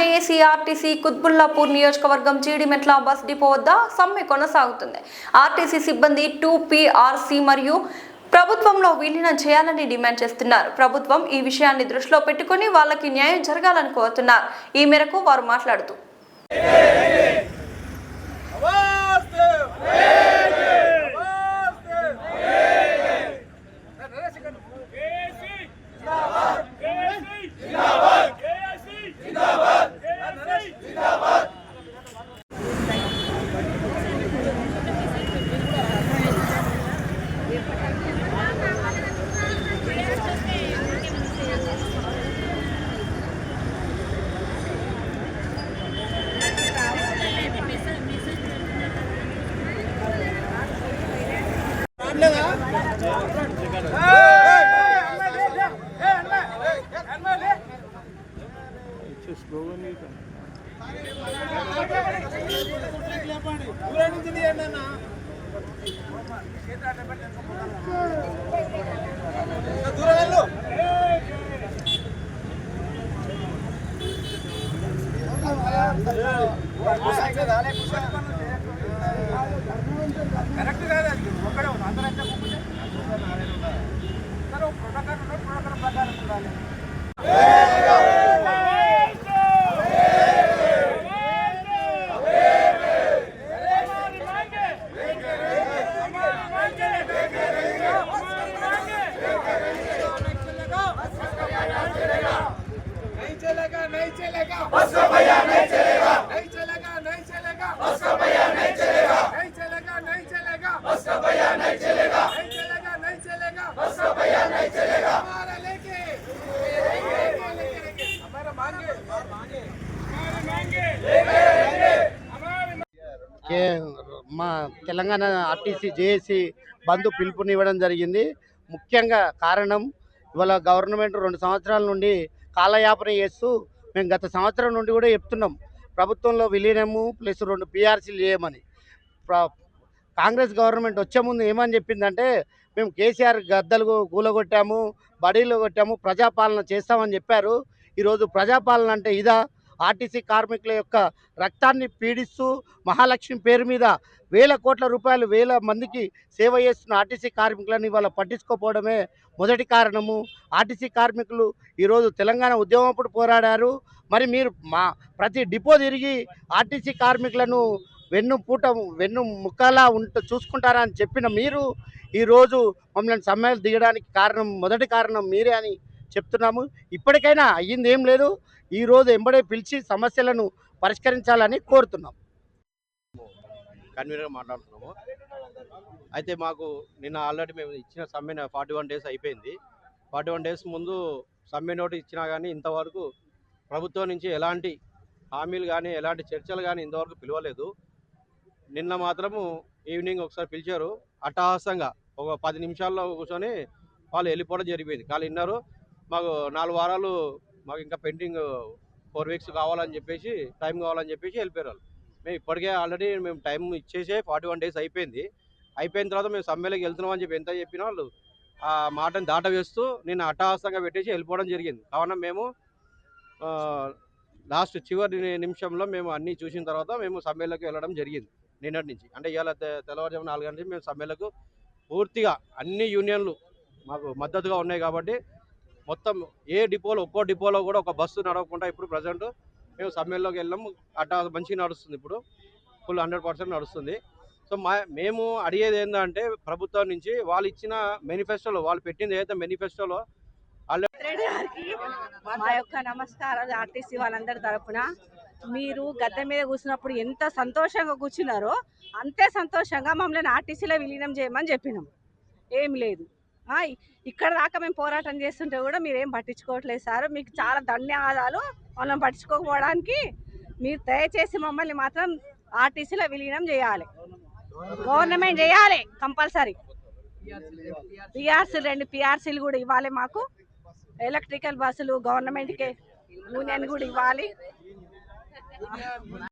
JAC RTC Quthbullapur నియోజకవర్గం Jeedimetla bus depot వద్ద సమ్మె కొనసాగుతుంది. ఆర్టీసీ సిబ్బంది 2PRC మరియు ప్రభుత్వంలో విలీనం చేయాలని డిమాండ్ చేస్తున్నారు. ప్రభుత్వం ఈ విషయాన్ని దృష్టిలో పెట్టుకుని వాళ్ళకి న్యాయం జరగాలని కోరుతున్నారు. ఈ మేరకు వారు మాట్లాడుతూ కరెక్ట్ కాదు. అది ఒక్కడే అందరంతా ప్రోటోకాల్ ప్రకారం ఉండాలి. नहीं चलेगा बस का भैया नहीं चलेगा, नहीं चलेगा नहीं चलेगा बस का भैया नहीं चलेगा, नहीं चलेगा नहीं चलेगा बस का भैया नहीं चलेगा, नहीं चलेगा नहीं चलेगा बस का भैया नहीं चलेगा। हमारा लेके हमारा मांगे మా తెలంగాణ ఆర్టీసీ జేఏసీ బంద్ పిలుపునివ్వడం జరిగింది. ముఖ్యంగా కారణం ఇవాళ గవర్నమెంట్ 2 సంవత్సరాల నుండి కాలయాపన చేస్తూ మేము గత సంవత్సరం నుండి కూడా చెప్తున్నాం ప్రభుత్వంలో విలీనము ప్లస్ 2 PRCలు చేయమని. కాంగ్రెస్ గవర్నమెంట్ వచ్చే ముందు ఏమని చెప్పిందంటే మేము కేసీఆర్ గద్దలు కూలగొట్టాము, బడీలు కొట్టాము, ప్రజాపాలన చేస్తామని చెప్పారు. ఈరోజు ప్రజాపాలన అంటే ఇదా? ఆర్టీసీ కార్మికుల యొక్క రక్తాన్ని పీడిస్తూ మహాలక్ష్మి పేరు మీద వేల కోట్ల రూపాయలు వేల మందికి సేవ చేస్తున్న ఆర్టీసీ కార్మికులను ఇవాళ పట్టించుకోకపోవడమే మొదటి కారణము. ఆర్టీసీ కార్మికులు ఈరోజు తెలంగాణ ఉద్యమప్పుడు పోరాడారు. మరి మీరు ప్రతి డిపో తిరిగి ఆర్టీసీ కార్మికులను వెన్ను ముక్కలా చూసుకుంటారా అని చెప్పిన మీరు ఈరోజు మమ్మల్ని సమ్మెలు దిగడానికి మొదటి కారణం మీరే అని చెప్తున్నాము. ఇప్పటికైనా అయ్యింది ఏం లేదు. ఈరోజు ఎంబడే పిలిచి సమస్యలను పరిష్కరించాలని కోరుతున్నాం. కన్వీనర్గా మాట్లాడుతున్నాము. అయితే మాకు నిన్న ఆల్రెడీ మేము ఇచ్చిన సమ్మె 41 డేస్ అయిపోయింది. 41 డేస్ ముందు సమ్మె నోటు ఇచ్చినా కానీ ఇంతవరకు ప్రభుత్వం నుంచి ఎలాంటి హామీలు కానీ ఎలాంటి చర్చలు కానీ ఇంతవరకు పిలవలేదు. నిన్న మాత్రము ఈవినింగ్ ఒకసారి పిలిచారు. అట్టహాసంగా ఒక 10 నిమిషాల్లో కూర్చొని వాళ్ళు వెళ్ళిపోవడం జరిగిపోయింది. వాళ్ళు విన్నారు మాకు 4 వారాలు మాకు ఇంకా పెండింగ్ 4 వీక్స్ కావాలని చెప్పేసి టైం కావాలని చెప్పేసి వెళ్ళిపోయారు వాళ్ళు. మేము ఇప్పటికే ఆల్రెడీ మేము టైం ఇచ్చేసే 41 డేస్ అయిపోయింది. అయిపోయిన తర్వాత మేము సమ్మెలోకి వెళ్తున్నామని చెప్పి ఎంత చెప్పినా వాళ్ళు ఆ మాటను దాటవేస్తూ నిన్న అట్టహాసంగా పెట్టేసి వెళ్ళిపోవడం జరిగింది. కావున మేము లాస్ట్ చివరి నిమిషంలో మేము అన్నీ చూసిన తర్వాత మేము సమ్మెలోకి వెళ్ళడం జరిగింది. నిన్నటి నుంచి అంటే ఇవాళ తెల్లవారుజాము 4 గంటల నుంచి మేము సమ్మెలకు పూర్తిగా అన్ని యూనియన్లు మాకు మద్దతుగా ఉన్నాయి. కాబట్టి మొత్తం ఏ డిపోలో ఒక్కో డిపోలో కూడా ఒక బస్సు నడవకుండా ఇప్పుడు ప్రజెంట్ మేము సమ్మెల్లోకి వెళ్ళాము. అట్టా మంచిగా నడుస్తుంది, ఇప్పుడు ఫుల్ 100% నడుస్తుంది. సో మేము అడిగేది ఏంటంటే ప్రభుత్వం నుంచి వాళ్ళు ఇచ్చిన మేనిఫెస్టోలో వాళ్ళు పెట్టింది ఏదైతే మేనిఫెస్టోలో మా యొక్క నమస్కారాలు ఆర్టీసీ వాళ్ళందరి తరఫున. మీరు గద్దె మీద కూర్చున్నప్పుడు ఎంత సంతోషంగా కూర్చున్నారో అంతే సంతోషంగా మమ్మల్ని ఆర్టీసీలో విలీనం చేయమని చెప్పినాం. ఏం లేదు, ఇక్కడ దాకా మేము పోరాటం చేస్తుంటే కూడా మీరేం పట్టించుకోవట్లేదు సార్. మీకు చాలా ధన్యవాదాలు మనం పట్టించుకోకపోవడానికి. మీరు దయచేసి మమ్మల్ని మాత్రం ఆర్టీసీలో విలీనం చేయాలి, గవర్నమెంట్ చేయాలి కంపల్సరీ. PRCలు 2 PRCలు కూడా ఇవ్వాలి మాకు. ఎలక్ట్రికల్ బస్సులు గవర్నమెంట్కే యూనియన్ కూడా ఇవ్వాలి.